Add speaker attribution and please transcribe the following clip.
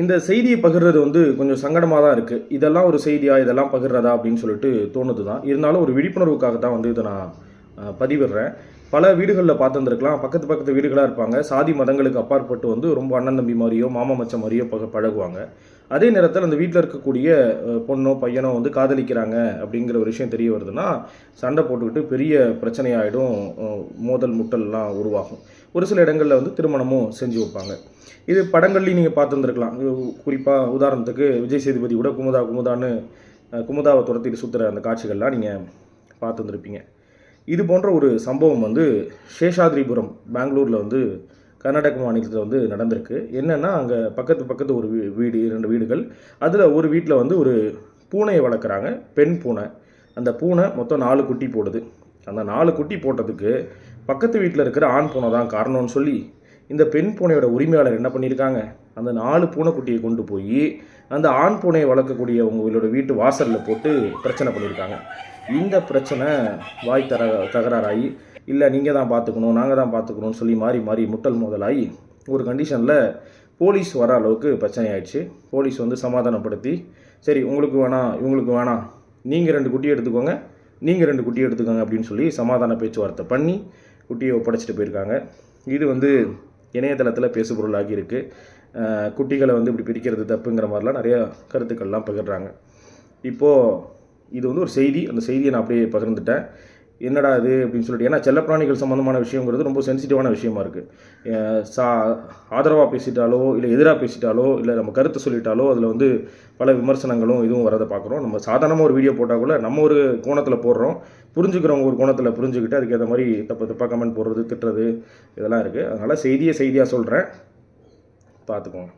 Speaker 1: இந்த செய்தியை பகிர்றது வந்து கொஞ்சம் சங்கடமாக தான் இருக்குது. இதெல்லாம் ஒரு செய்தியா, இதெல்லாம் பகிர்றதா அப்படின்னு சொல்லிட்டு தோணுது தான். இருந்தாலும் ஒரு விழிப்புணர்வுக்காக தான் வந்து இதை நான் பதிவிடுறேன். பல வீடுகளில் பார்த்துருந்துருக்கலாம், பக்கத்து பக்கத்து வீடுகளாக இருப்பாங்க. சாதி மதங்களுக்கு அப்பாற்பட்டு வந்து ரொம்ப அண்ணன் தம்பி மாதிரியோ மாமா மச்சம் மாதிரியோ பழகுவாங்க. அதே நேரத்தில் அந்த வீட்டில் இருக்கக்கூடிய பொண்ணோ பையனோ வந்து காதலிக்கிறாங்க அப்படிங்கிற ஒரு விஷயம் தெரிய வருதுன்னா சண்டை போட்டுக்கிட்டு பெரிய பிரச்சனையாயிடும். மோதல் முட்டல்லாம் உருவாகும். ஒரு சில இடங்களில் வந்து திருமணமும் செஞ்சு வைப்பாங்க. இது படங்கள்லையும் நீங்கள் பார்த்துருந்துருக்கலாம். குறிப்பாக உதாரணத்துக்கு விஜய் சேதுபதி கூட குமுதான்னு குமுதாவை துரத்திட்டு சுற்றுற அந்த காட்சிகள்லாம் நீங்கள் பார்த்துருந்துருப்பீங்க. இது போன்ற ஒரு சம்பவம் வந்து சேஷாத்ரிபுரம் பெங்களூரில் வந்து கர்நாடக மாநிலத்தில் வந்து நடந்திருக்கு. என்னென்னா அங்கே பக்கத்து ஒரு வீடு 2 வீடுகள். அதில் ஒரு வீட்டில் வந்து ஒரு பூனையை வளர்க்குறாங்க, பெண் பூனை. அந்த பூனை மொத்தம் 4 குட்டி போடுது. அந்த 4 குட்டி போட்டதுக்கு பக்கத்து வீட்டில் இருக்கிற ஆண் பூனை தான் காரணம்னு சொல்லி இந்த பெண் பூனையோட உரிமையாளர் என்ன பண்ணியிருக்காங்க, அந்த 4 பூனைக்குட்டியை கொண்டு போய் அந்த ஆண் பூனையை வளர்க்கக்கூடிய உங்களோட வீட்டு வாசலில் போட்டு பிரச்சனை பண்ணியிருக்காங்க. இந்த பிரச்சனை வாய் தகராறாகி, இல்லை நீங்கள் தான் பார்த்துக்கணும், நாங்கள் தான் பார்த்துக்கணும்னு சொல்லி மாறி மாறி முட்டல் மோதலாகி ஒரு கண்டிஷனில் போலீஸ் வர அளவுக்கு பிரச்சனை ஆயிடுச்சு. போலீஸ் வந்து சமாதானப்படுத்தி, சரி உங்களுக்கு வேணாம் இவங்களுக்கு வேணாம், நீங்கள் 2 குட்டியை எடுத்துக்கோங்க, நீங்கள் 2 குட்டியை எடுத்துக்கோங்க அப்படின்னு சொல்லி சமாதான பேச்சுவார்த்தை பண்ணி குட்டியை ஒப்படைச்சிட்டு போயிருக்காங்க. இது வந்து இணையதளத்தில் பேசுபொருளாகி இருக்குது. குட்டிகளை வந்து இப்படி பிரிக்கிறது தப்புங்கிற மாதிரிலாம் நிறைய கருத்துக்கள்லாம் பகிர்றாங்க. இப்போது இது வந்து ஒரு செய்தி, அந்த செய்தியை நான் அப்படியே பகிர்ந்துட்டேன். என்னடா இது அப்படின்னு சொல்லிட்டு, ஏன்னா செல்லப்பிராணிகள் சம்மந்தமான விஷயங்கிறது ரொம்ப சென்சிட்டிவான விஷயமா இருக்குது. ஆதரவாக பேசிட்டாலோ இல்லை எதிராக பேசிட்டாலோ இல்லை நம்ம கருத்தை சொல்லிட்டாலோ அதில் வந்து பல விமர்சனங்களும் இதுவும் வரதை பார்க்குறோம். நம்ம சாதாரணமாக ஒரு வீடியோ போட்டால் கூட நம்ம ஒரு கோணத்தில் போடுறோம், புரிஞ்சுக்கிறவங்க ஒரு கோணத்தில் புரிஞ்சுக்கிட்டு அதுக்கேற்ற மாதிரி தப்பாக கமெண்ட் போடுறது, திட்டுறது இதெல்லாம் இருக்குது. அதனால் செய்தியாக சொல்கிறேன், பார்த்துக்கோங்க.